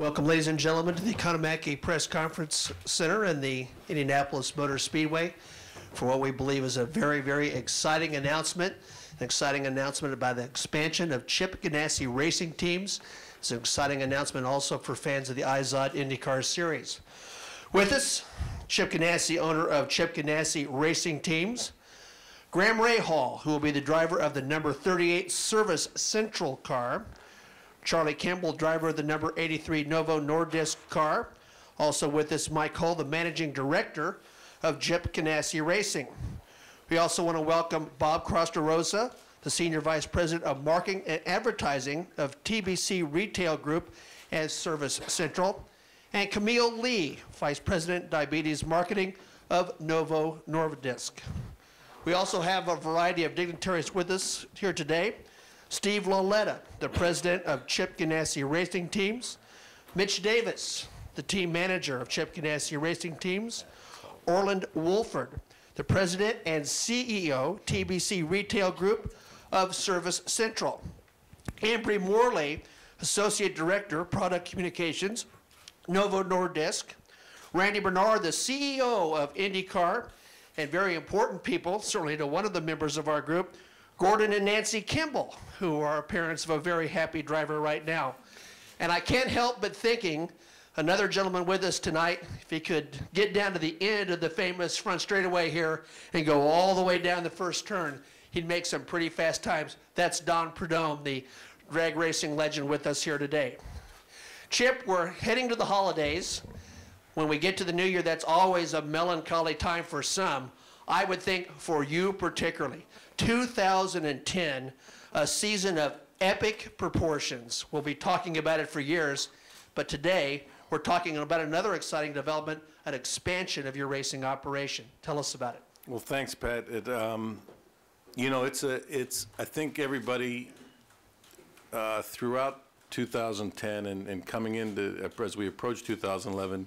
Welcome, ladies and gentlemen, to the Ganassi Press Conference Center and the Indianapolis Motor Speedway for what we believe is a very, very exciting announcement. An exciting announcement about the expansion of Chip Ganassi racing teams. It's an exciting announcement also for fans of the IZOD IndyCar Series. With us, Chip Ganassi, owner of Chip Ganassi Racing Teams. Graham Rahal, who will be the driver of the number 38 Service Central car. Charlie Kimball, driver of the number 83 Novo Nordisk car. Also with us, Mike Hull, the managing director of Chip Ganassi Racing. We also want to welcome Bob Crostarosa, the senior vice president of marketing and advertising of TBC Retail Group and Service Central, and Camille Lee, vice president diabetes marketing of Novo Nordisk. We also have a variety of dignitaries with us here today. Steve Loletta, the president of Chip Ganassi Racing Teams. Mitch Davis, the team manager of Chip Ganassi Racing Teams. Orland Wolford, the president and CEO, TBC Retail Group of Service Central. Ambry Morley, associate director, product communications, Novo Nordisk. Randy Bernard, the CEO of IndyCar, and very important people, certainly to one of the members of our group, Gordon and Nancy Kimball, who are parents of a very happy driver right now. And I can't help but thinking, another gentleman with us tonight, if he could get down to the end of the famous front straightaway here and go all the way down the first turn, he'd make some pretty fast times. That's Don Prudhomme, the drag racing legend, with us here today. Chip, we're heading to the holidays. When we get to the new year, that's always a melancholy time for some. I would think for you particularly. 2010, a season of epic proportions. We'll be talking about it for years, but today we're talking about another exciting development, an expansion of your racing operation. Tell us about it. Well, thanks, Pat. You know, I think everybody throughout 2010 and coming into, as we approach 2011,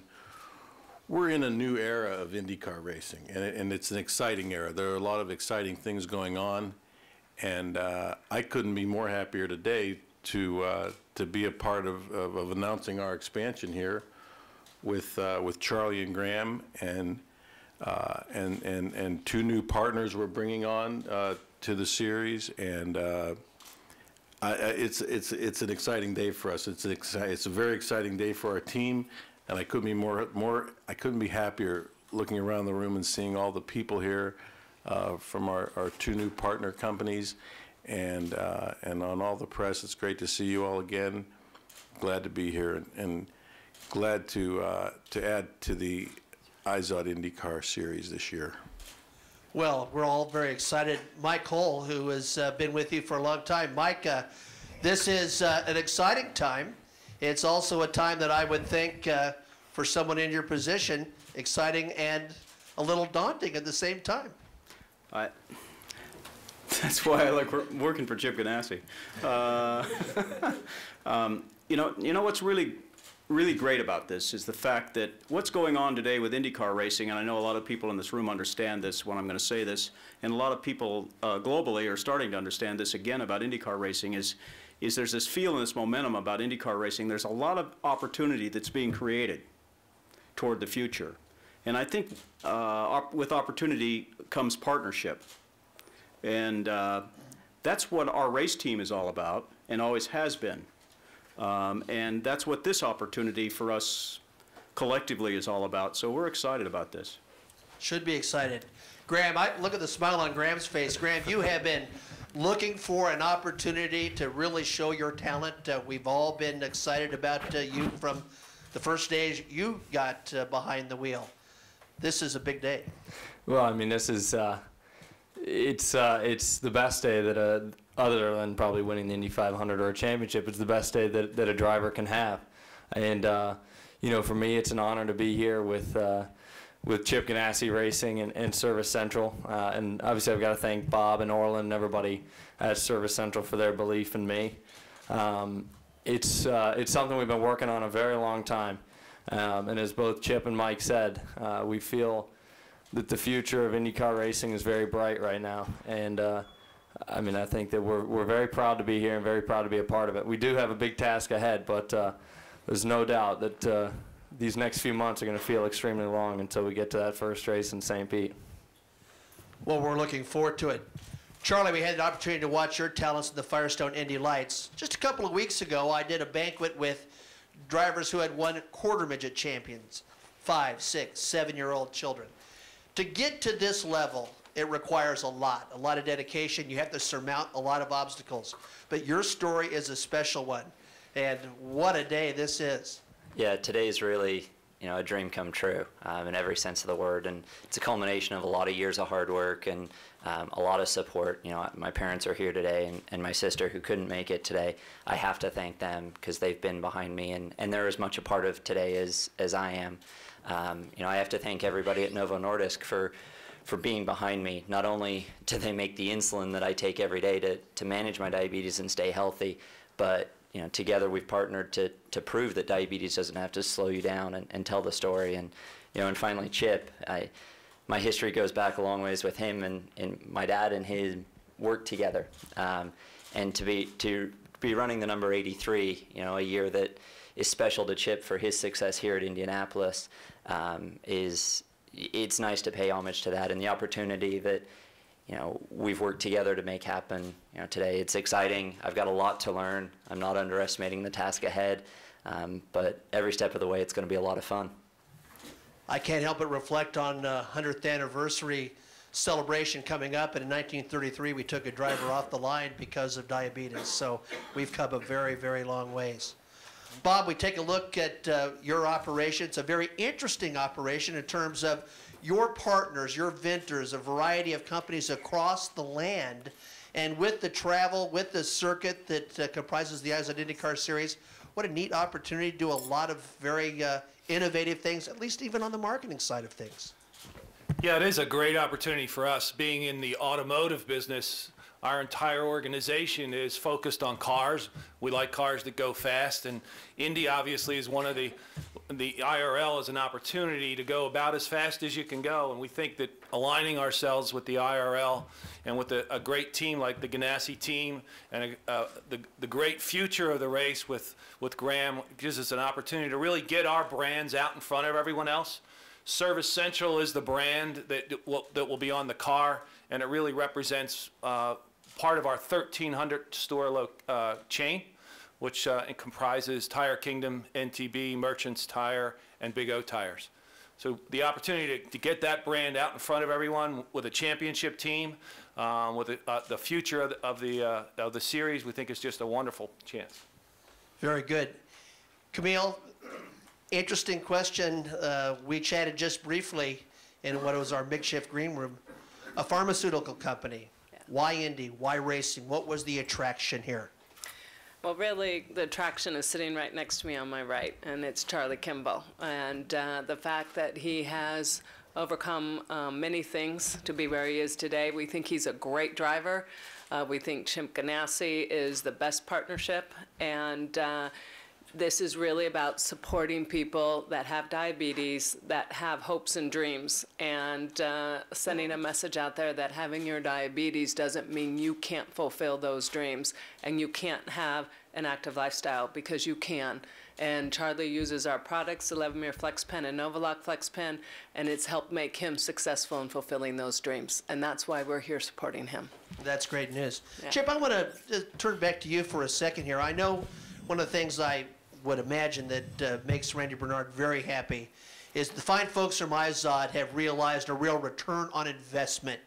we're in a new era of IndyCar racing, and it's an exciting era. There are a lot of exciting things going on, and I couldn't be more happier today to be a part of announcing our expansion here with Charlie and Graham and two new partners we're bringing on to the series, and it's an exciting day for us. It's a very exciting day for our team. And I couldn't be happier looking around the room and seeing all the people here from our two new partner companies and on all the press. It's great to see you all again. Glad to be here and glad to add to the IZOD IndyCar Series this year. Well, we're all very excited. Mike Hull, who has been with you for a long time. Mike, this is an exciting time. It's also a time that I would think, for someone in your position, exciting and a little daunting at the same time. That's why I like working for Chip Ganassi. You know what's really great about this is the fact that what's going on today with IndyCar racing, and I know a lot of people in this room understand this when I'm going to say this, and a lot of people globally are starting to understand this again about IndyCar racing, is there's this feel and this momentum about IndyCar racing. There's a lot of opportunity that's being created toward the future. And I think with opportunity comes partnership. And that's what our race team is all about and always has been. And that's what this opportunity for us collectively is all about. So we're excited about this. Should be excited. Graham, look at the smile on Graham's face. Graham, you have been looking for an opportunity to really show your talent. We've all been excited about you from the first day you got behind the wheel. This is a big day. Well, I mean, this is it's the best day that other than probably winning the Indy 500 or a championship, it's the best day that a driver can have. And you know, for me, it's an honor to be here with Chip Ganassi Racing and Service Central. And obviously I've got to thank Bob and Orland and everybody at Service Central for their belief in me. It's something we've been working on a very long time. And as both Chip and Mike said, we feel that the future of IndyCar racing is very bright right now. And I mean, I think that we're very proud to be here and very proud to be a part of it. We do have a big task ahead, but there's no doubt that these next few months are going to feel extremely long until we get to that first race in St. Pete. Well, we're looking forward to it. Charlie, we had an opportunity to watch your talents in the Firestone Indy Lights. Just a couple of weeks ago, I did a banquet with drivers who had won quarter midget champions, 5, 6, 7-year-old children. To get to this level, it requires a lot of dedication. You have to surmount a lot of obstacles. But your story is a special one. And what a day this is. Yeah, today is really, a dream come true in every sense of the word. And it's a culmination of a lot of years of hard work and a lot of support. My parents are here today, and my sister, who couldn't make it today. I have to thank them because they've been behind me, and they're as much a part of today as I am. I have to thank everybody at Novo Nordisk for being behind me. Not only do they make the insulin that I take every day to manage my diabetes and stay healthy, but together we've partnered to prove that diabetes doesn't have to slow you down and tell the story. And and finally Chip, my history goes back a long ways with him, and my dad and his worked together. And to be running the number 83, a year that is special to Chip for his success here at Indianapolis, it's nice to pay homage to that and the opportunity that we've worked together to make happen today. It's exciting. I've got a lot to learn. I'm not underestimating the task ahead, but every step of the way it's going to be a lot of fun. I can't help but reflect on 100th anniversary celebration coming up, and in 1933 we took a driver off the line because of diabetes, so we've come a very, very long ways. Bob, we take a look at your operation. It's a very interesting operation in terms of your partners, your vendors, a variety of companies across the land, and with the travel, with the circuit that comprises the IZOD IndyCar Series, what a neat opportunity to do a lot of very innovative things, at least even on the marketing side of things. Yeah, it is a great opportunity for us. Being in the automotive business, our entire organization is focused on cars. We like cars that go fast, and Indy obviously is one of the IRL is an opportunity to go about as fast as you can go, and we think that aligning ourselves with the IRL and with a great team like the Ganassi team and the great future of the race with Graham gives us an opportunity to really get our brands out in front of everyone else. Service Central is the brand that will be on the car, and it really represents part of our 1,300 store chain, which it comprises Tire Kingdom, NTB, Merchants Tire, and Big O Tires. So the opportunity to get that brand out in front of everyone with a championship team, with the future of the series, we think is just a wonderful chance. Very good. Camille, interesting question. We chatted just briefly in what was our makeshift green room. A pharmaceutical company. Yeah. Why Indy? Why racing? What was the attraction here? Well, really, the attraction is sitting right next to me on my right, and it's Charlie Kimball. And the fact that he has overcome many things to be where he is today. We think he's a great driver. We think Chip Ganassi is the best partnership. And this is really about supporting people that have diabetes, that have hopes and dreams, and sending a message out there that having your diabetes doesn't mean you can't fulfill those dreams and you can't have an active lifestyle, because you can. And Charlie uses our products, the Levemir Flex Pen and Novalock Flex Pen, and it's helped make him successful in fulfilling those dreams. And that's why we're here supporting him. That's great news. Yeah. Chip, I want to turn back to you for a second here. I know one of the things I would imagine that makes Randy Bernard very happy is the fine folks from IZOD have realized a real return on investment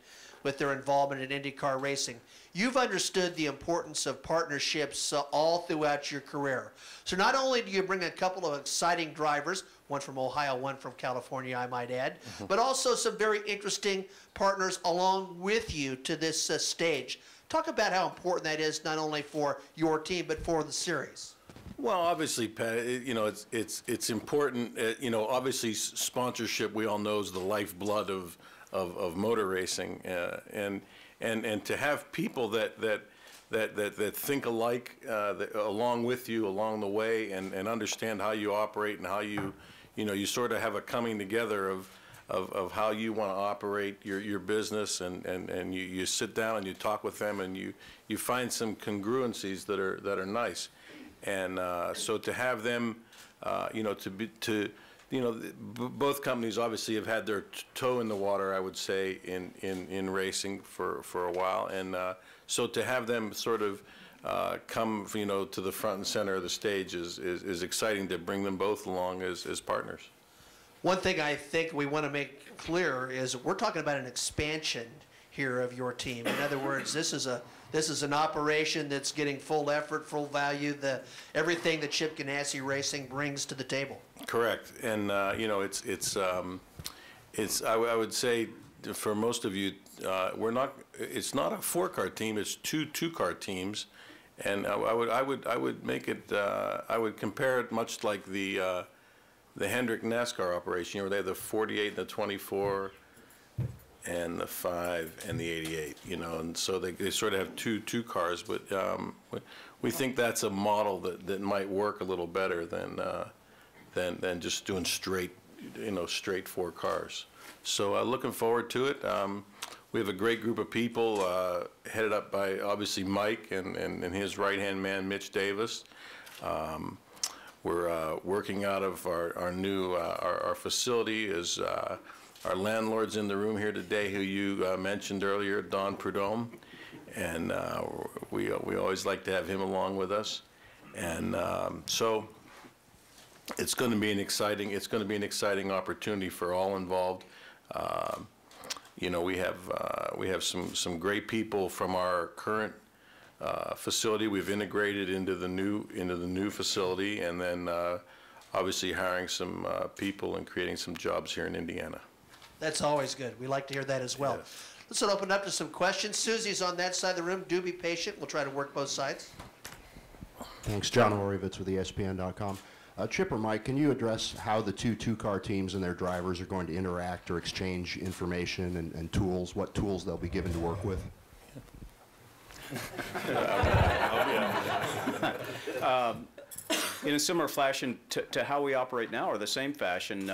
with their involvement in IndyCar racing. You've understood the importance of partnerships all throughout your career. So not only do you bring a couple of exciting drivers, one from Ohio, one from California, I might add, but also some very interesting partners along with you to this stage. Talk about how important that is, not only for your team, but for the series. Well, obviously, Pat, it's important. Obviously, sponsorship, we all know, is the lifeblood of motor racing, and to have people that think alike along with you along the way, and understand how you operate and how you sort of have a coming together of how you want to operate your business, and you sit down and you talk with them, and you find some congruencies that are nice. And so to have them you know, you know, both companies obviously have had their toe in the water, I would say, in racing for a while, and so to have them sort of come, you know, to the front and center of the stage is exciting, to bring them both along as partners. One thing I think we want to make clear is we're talking about an expansion here of your team. In other words, this is an operation that's getting full effort, full value, everything that Chip Ganassi Racing brings to the table. Correct, and you know, I would say for most of you, it's not a 4-car team, it's two car teams, and I would make it, I would compare it much like the Hendrick NASCAR operation, you know, where they have the 48 and the 24 and the 5 and the 88, you know, and so they sort of have two cars, but we think that's a model that might work a little better than just doing straight 4 cars. So looking forward to it. We have a great group of people headed up by obviously Mike and his right-hand man, Mitch Davis. We're working out of our new our facility. Is our landlord's in the room here today, who you mentioned earlier, Don Prudhomme, and we always like to have him along with us, and so it's going to be an exciting opportunity for all involved. You know, we have some great people from our current facility. We've integrated into the new facility, and then obviously hiring some people and creating some jobs here in Indiana. That's always good. We like to hear that as well. Yes. Let's open up to some questions. Susie's on that side of the room. Do be patient. We'll try to work both sides. Thanks. John Orovitz with ESPN.com. Chip or Mike, can you address how the two-car teams and their drivers are going to interact or exchange information and tools, what tools they'll be given to work with? In a similar fashion to how we operate now, or the same fashion,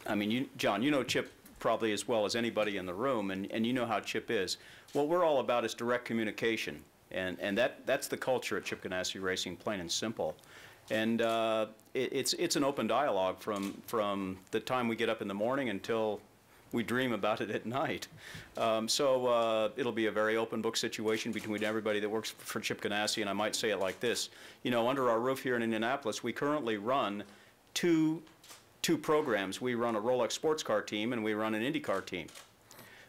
I mean, John, you know Chip probably as well as anybody in the room, and you know how Chip is. What we're all about is direct communication, and that's the culture at Chip Ganassi Racing, plain and simple. And it's an open dialogue from the time we get up in the morning until we dream about it at night. So it'll be a very open book situation between everybody that works for Chip Ganassi, and I might say it like this. You know, under our roof here in Indianapolis, we currently run two programs. We run a Rolex sports car team and we run an IndyCar team.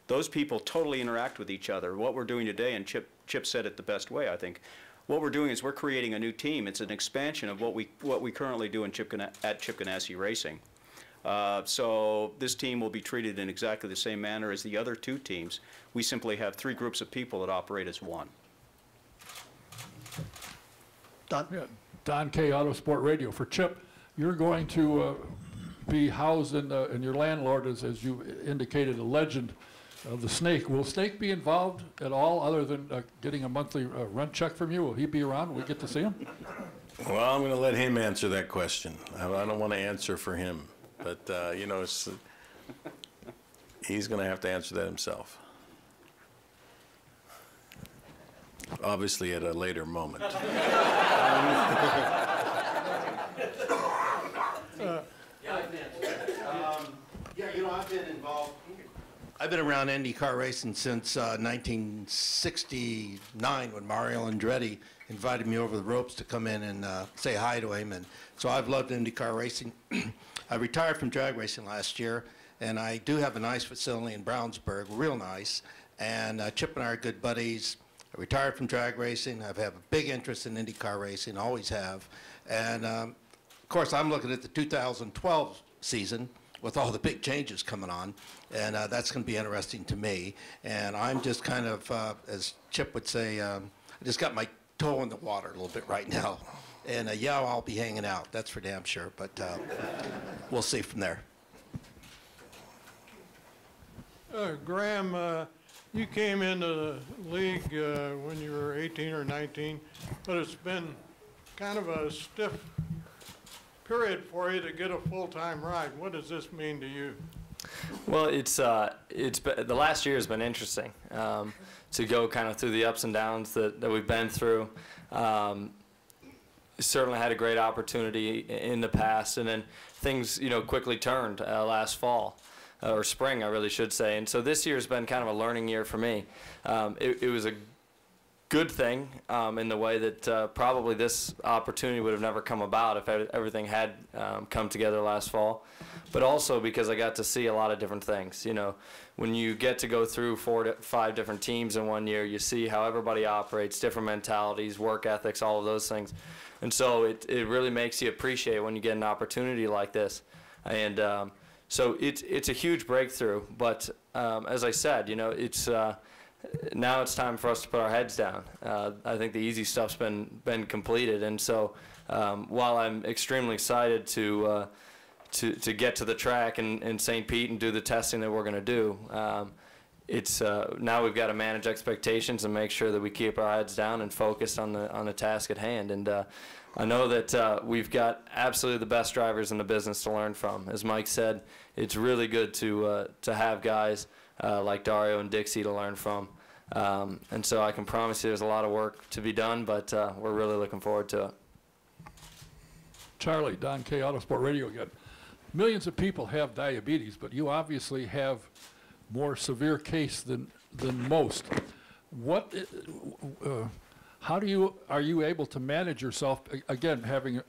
Those people totally interact with each other. What we're doing today, and Chip said it the best way, I think, what we're doing is we're creating a new team. It's an expansion of what we currently do at Chip Ganassi Racing. So this team will be treated in exactly the same manner as the other two teams. We simply have 3 groups of people that operate as one. Don? Yeah, Don K. Autosport Radio. For Chip, you're going to be housed in your landlord, as you indicated, a legend of the Snake. Will Snake be involved at all other than getting a monthly rent check from you? Will he be around? Will we get to see him? Well, I'm going to let him answer that question. I don't want to answer for him, but you know, he's going to have to answer that himself. Obviously, at a later moment. Yeah, you know, I've been involved. I've been around IndyCar racing since 1969 when Mario Andretti invited me over the ropes to come in and say hi to him. And so I've loved IndyCar racing. I retired from drag racing last year, and I do have a nice facility in Brownsburg, real nice. And Chip and I are good buddies. I retired from drag racing. I've had a big interest in IndyCar racing, always have. And of course, I'm looking at the 2012 season with all the big changes coming on, and that's going to be interesting to me. And I'm just kind of, as Chip would say, I just got my toe in the water a little bit right now. And yeah, I'll be hanging out, that's for damn sure, but we'll see from there. Graham, you came into the league when you were 18 or 19, but it's been kind of a stiff period for you to get a full-time ride. What does this mean to you? Well, it's been, the last year has been interesting to go kind of through the ups and downs that we've been through. certainly had a great opportunity in the past, and then things, quickly turned last fall. Or spring, I really should say. And so this year's been kind of a learning year for me. It was a good thing in the way that probably this opportunity would have never come about if everything had come together last fall. But also because I got to see a lot of different things. When you get to go through 4 to 5 different teams in one year, you see how everybody operates, different mentalities, work ethics, all of those things. And so it really makes you appreciate when you get an opportunity like this. And so it's a huge breakthrough. But as I said, it's now it's time for us to put our heads down. I think the easy stuff's been completed, and so while I'm extremely excited to get to the track in St. Pete and do the testing that we're going to do, it's now we've got to manage expectations and make sure that we keep our heads down and focused on the task at hand. And I know that we've got absolutely the best drivers in the business to learn from. As Mike said, it's really good to have guys like Dario and Dixie to learn from. And so I can promise you there's a lot of work to be done, but we're really looking forward to it. Charlie, Don K. Autosport Radio again. Millions of people have diabetes, but you obviously have more severe case than most. How are you able to manage yourself, again, having,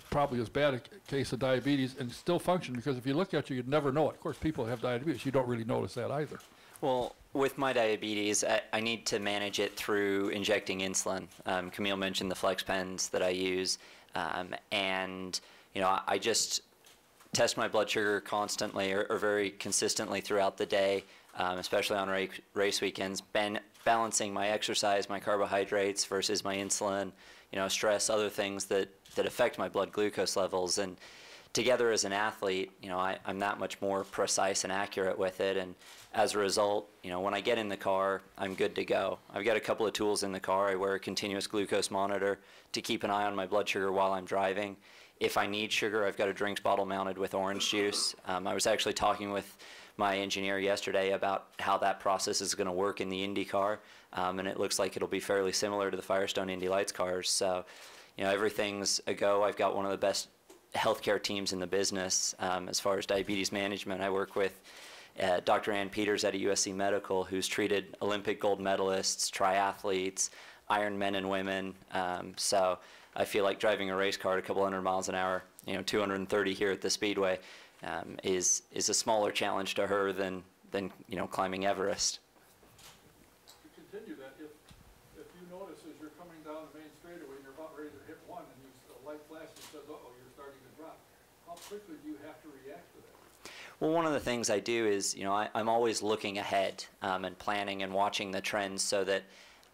probably as bad a case of diabetes and still function? Because if you look at you, you'd never know it. Of course, people have diabetes. You don't really notice that either. Well, with my diabetes, I need to manage it through injecting insulin. Camille mentioned the flex pens that I use. And, I just test my blood sugar constantly or very consistently throughout the day, especially on race weekends, balancing my exercise, my carbohydrates versus my insulin, stress, other things that affect my blood glucose levels. And together as an athlete, I'm that much more precise and accurate with it. And as a result, when I get in the car, I'm good to go. I've got a couple of tools in the car. I wear a continuous glucose monitor to keep an eye on my blood sugar while I'm driving. If I need sugar, I've got a drinks bottle mounted with orange juice. I was actually talking with my engineer yesterday about how that process is going to work in the Indy car, and it looks like it'll be fairly similar to the Firestone Indy Lights cars. So, everything's a go. I've got one of the best healthcare teams in the business as far as diabetes management. I work with Dr. Ann Peters at USC Medical, who's treated Olympic gold medalists, triathletes, Ironmen and women. So I feel like driving a race car at a couple hundred miles an hour, 230 here at the Speedway, is a smaller challenge to her than climbing Everest. To continue that, if you notice as you're coming down the main straightaway and you're about ready to hit one and the light flashes and says, uh-oh, you're starting to drop, how quickly do you have to react to that? Well, one of the things I do is, I'm always looking ahead and planning and watching the trends so that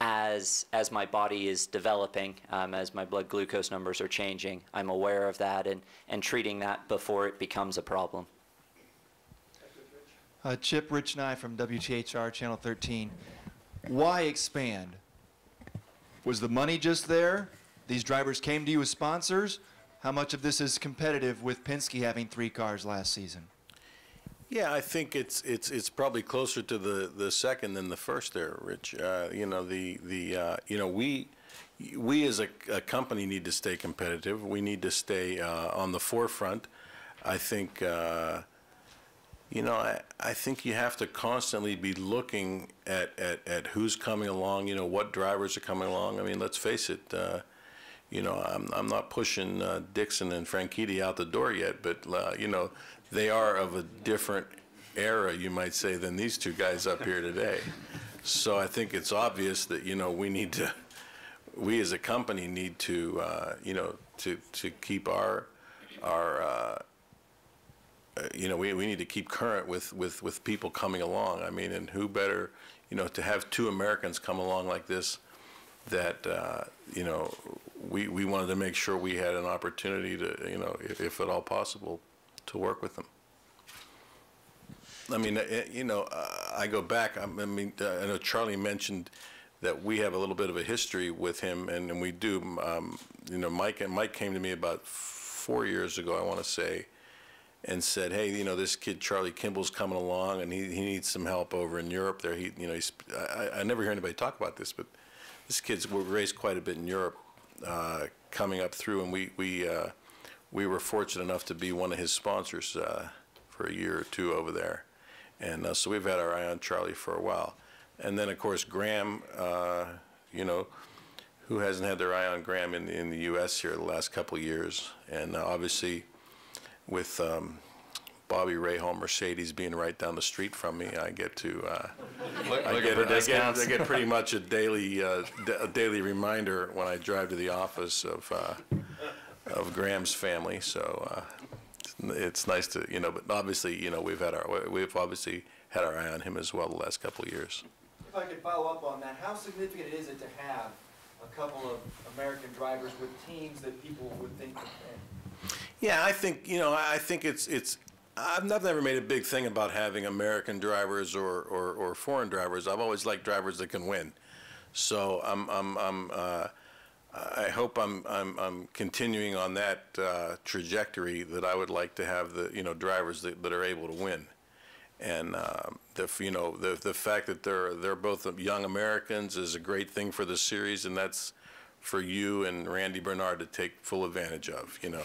as my body is developing, as my blood glucose numbers are changing, I'm aware of that and treating that before it becomes a problem. Chip, Rich Nye from WTHR Channel 13. Why expand? Was the money just there? These drivers came to you as sponsors? How much of this is competitive with Penske having 3 cars last season? Yeah, I think it's probably closer to the second than the first there, Rich. We as a company need to stay competitive. We need to stay on the forefront. I think I think you have to constantly be looking at who's coming along. What drivers are coming along. I mean, let's face it. I'm not pushing Dixon and Franchitti out the door yet, but they are of a different era, you might say, than these two guys up here today. So I think it's obvious that we as a company need to to keep our we need to keep current with people coming along. I mean, and who better to have 2 Americans come along like this that we wanted to make sure we had an opportunity to if at all possible to work with them. I mean, I go back. I know Charlie mentioned that we have a little bit of a history with him, and we do. Mike came to me about 4 years ago, I want to say, and said, "Hey, this kid Charlie Kimball's coming along, and he needs some help over in Europe. There, I never hear anybody talk about this, but this kid's raced quite a bit in Europe, coming up through, and we were fortunate enough to be one of his sponsors for a year or two over there. And so we've had our eye on Charlie for a while. And then, of course, Graham, you know, who hasn't had their eye on Graham in the U.S. here the last couple of years. And obviously, with Bobby Rahal Mercedes being right down the street from me, I get to I get pretty much a daily reminder when I drive to the office of Graham's family. So it's nice to, you know, but obviously, you know, we've obviously had our eye on him as well the last couple of years. If I could follow up on that, how significant is it to have a couple of American drivers with teams that people would think could win? Yeah, I think, you know, I think it's I've never made a big thing about having American drivers or foreign drivers. I've always liked drivers that can win. So I hope I'm continuing on that trajectory, that I would like to have the, you know, drivers that are able to win. And the fact that they're both young Americans is a great thing for the series, and that's for you and Randy Bernard to take full advantage of. You know,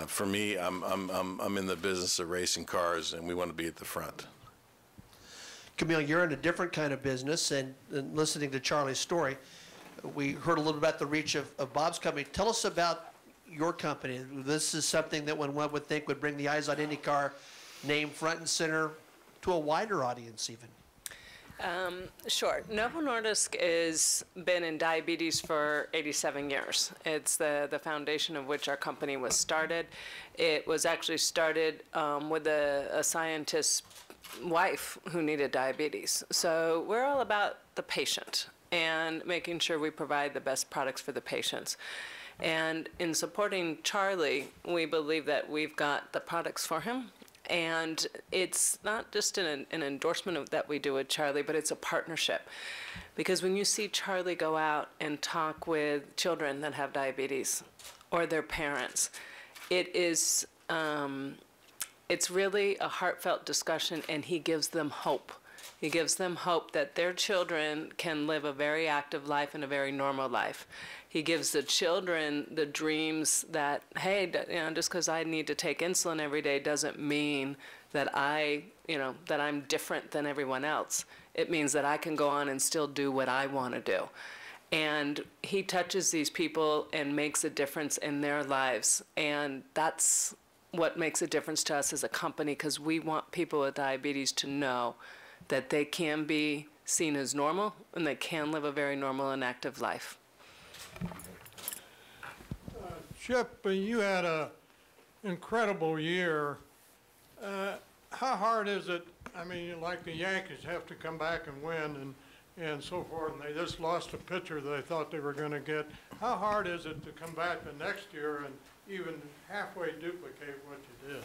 for me, I'm in the business of racing cars, and we want to be at the front. Camille, you're in a different kind of business, and listening to Charlie's story, we heard a little about the reach of Bob's company. Tell us about your company. This is something that one would think would bring the IZOD IndyCar name front and center to a wider audience even. Sure. Novo Nordisk has been in diabetes for 87 years. It's the foundation of which our company was started. It was actually started with a scientist's wife who needed diabetes. So we're all about the patient and making sure we provide the best products for the patients. And in supporting Charlie, we believe that we've got the products for him. And it's not just an endorsement of that we do with Charlie, but it's a partnership. Because when you see Charlie go out and talk with children that have diabetes or their parents, it is, it's really a heartfelt discussion, and he gives them hope. He gives them hope that their children can live a very active life and a very normal life. He gives the children the dreams that, hey, you know, just because I need to take insulin every day doesn't mean that that I'm different than everyone else. It means that I can go on and still do what I want to do. And he touches these people and makes a difference in their lives. And that's what makes a difference to us as a company, because we want people with diabetes to know that they can be seen as normal and they can live a very normal and active life. Chip, you had an incredible year. How hard is it? I mean, like the Yankees have to come back and win and so forth, and they just lost a pitcher they thought they were going to get. How hard is it to come back the next year and even halfway duplicate what you did?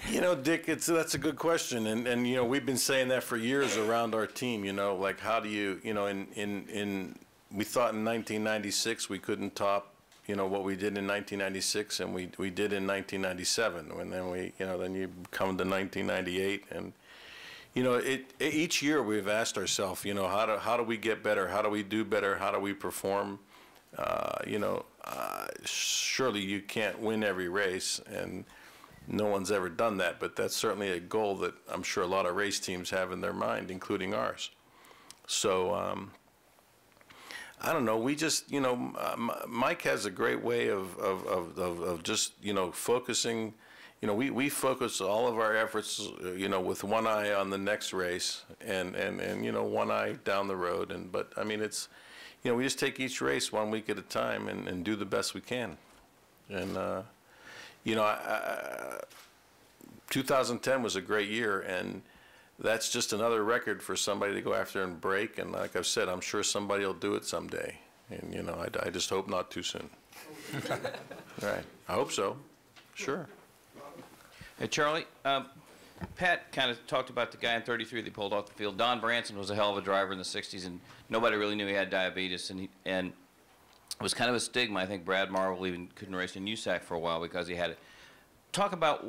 You know, Dick, that's a good question, and you know, we've been saying that for years around our team. You know, like how do you, you know, we thought in 1996 we couldn't top, you know, what we did in 1996, and we did in 1997, and then then you come to 1998, and you know, each year we've asked ourselves, you know, how do we get better? How do we do better? How do we perform? You know, surely you can't win every race, and no one's ever done that, but that's certainly a goal that I'm sure a lot of race teams have in their mind, including ours. So I don't know. We just, you know, Mike has a great way of just, you know, focusing. You know, we focus all of our efforts, you know, with one eye on the next race and you know, one eye down the road. But I mean, it's, you know, we just take each race 1 week at a time and do the best we can. And you know, 2010 was a great year, and that's just another record for somebody to go after and break. And like I've said, I'm sure somebody will do it someday. And, you know, I just hope not too soon. Right. I hope so. Sure. Hey, Charlie, Pat kind of talked about the guy in 33 that pulled off the field. Don Branson was a hell of a driver in the 60s, and nobody really knew he had diabetes. And it was kind of a stigma. I think Brad Marvel even couldn't race in USAC for a while because he had it. Talk about,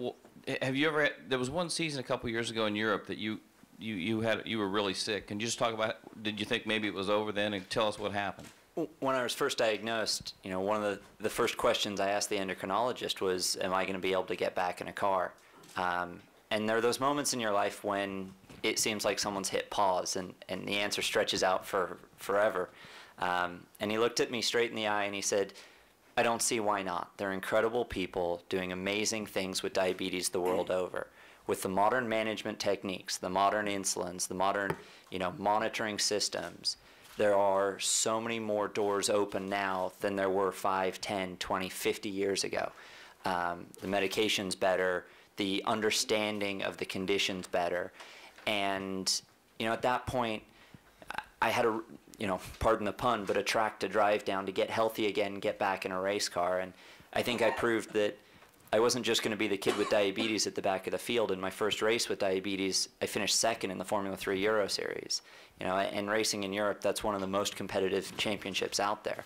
have you ever had, there was one season a couple years ago in Europe that you were really sick. Can you just talk about, did you think maybe it was over then, and tell us what happened? When I was first diagnosed, you know, one of the first questions I asked the endocrinologist was, am I going to be able to get back in a car? And there are those moments in your life when it seems like someone's hit pause and the answer stretches out for forever. And he looked at me straight in the eye and he said, I don't see why not. They're incredible people doing amazing things with diabetes the world over. With the modern management techniques, the modern insulins, the modern, you know, monitoring systems, there are so many more doors open now than there were 5, 10, 20, 50 years ago. The medication's better, the understanding of the condition's better. And, you know, at that point, I had a, you know, pardon the pun, but a track to drive down to get healthy again, get back in a race car. And I think I proved that I wasn't just going to be the kid with diabetes at the back of the field. In my first race with diabetes, I finished second in the Formula 3 Euro Series. You know, and racing in Europe, that's one of the most competitive championships out there.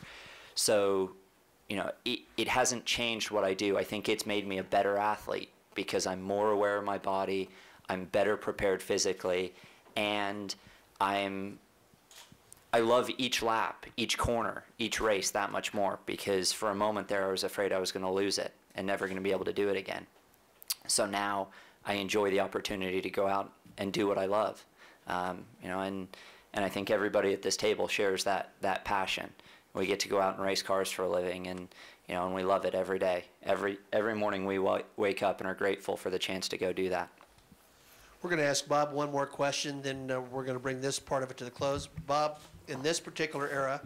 So, you know, it hasn't changed what I do. I think it's made me a better athlete because I'm more aware of my body, I'm better prepared physically, and I love each lap, each corner, each race that much more, because for a moment there I was afraid I was going to lose it and never going to be able to do it again. So now I enjoy the opportunity to go out and do what I love. You know, and I think everybody at this table shares that passion. We get to go out and race cars for a living, and you know, and we love it every day. Every morning we wake up and are grateful for the chance to go do that. We're going to ask Bob one more question, then we're going to bring this part of it to the close. Bob, in this particular era,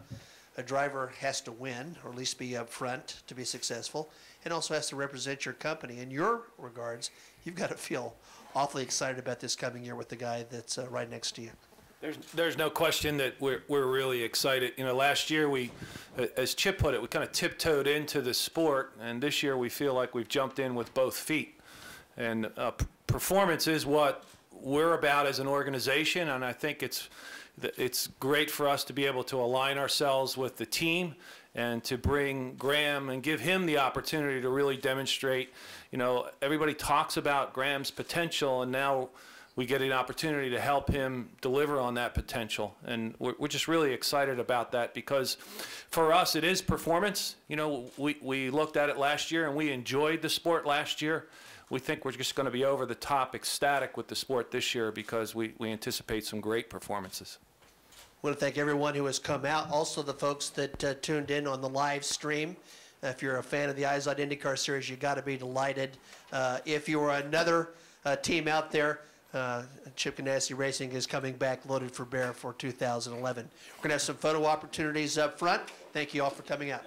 a driver has to win, or at least be up front to be successful, and also has to represent your company. In your regards, you've got to feel awfully excited about this coming year with the guy that's right next to you. There's no question that we're really excited. You know, last year we, as Chip put it, we kind of tiptoed into the sport, and this year we feel like we've jumped in with both feet. And performance is what we're about as an organization, and I think it's great for us to be able to align ourselves with the team and to bring Graham and give him the opportunity to really demonstrate. You know, everybody talks about Graham's potential, and now we get an opportunity to help him deliver on that potential. And we're just really excited about that, because for us it is performance. You know, we looked at it last year and we enjoyed the sport last year. We think we're just going to be over the top ecstatic with the sport this year because we anticipate some great performances. I want to thank everyone who has come out, also the folks that tuned in on the live stream. If you're a fan of the IZOD IndyCar Series, you got to be delighted. If you are another team out there, Chip Ganassi Racing is coming back loaded for bear for 2011. We're going to have some photo opportunities up front. Thank you all for coming out.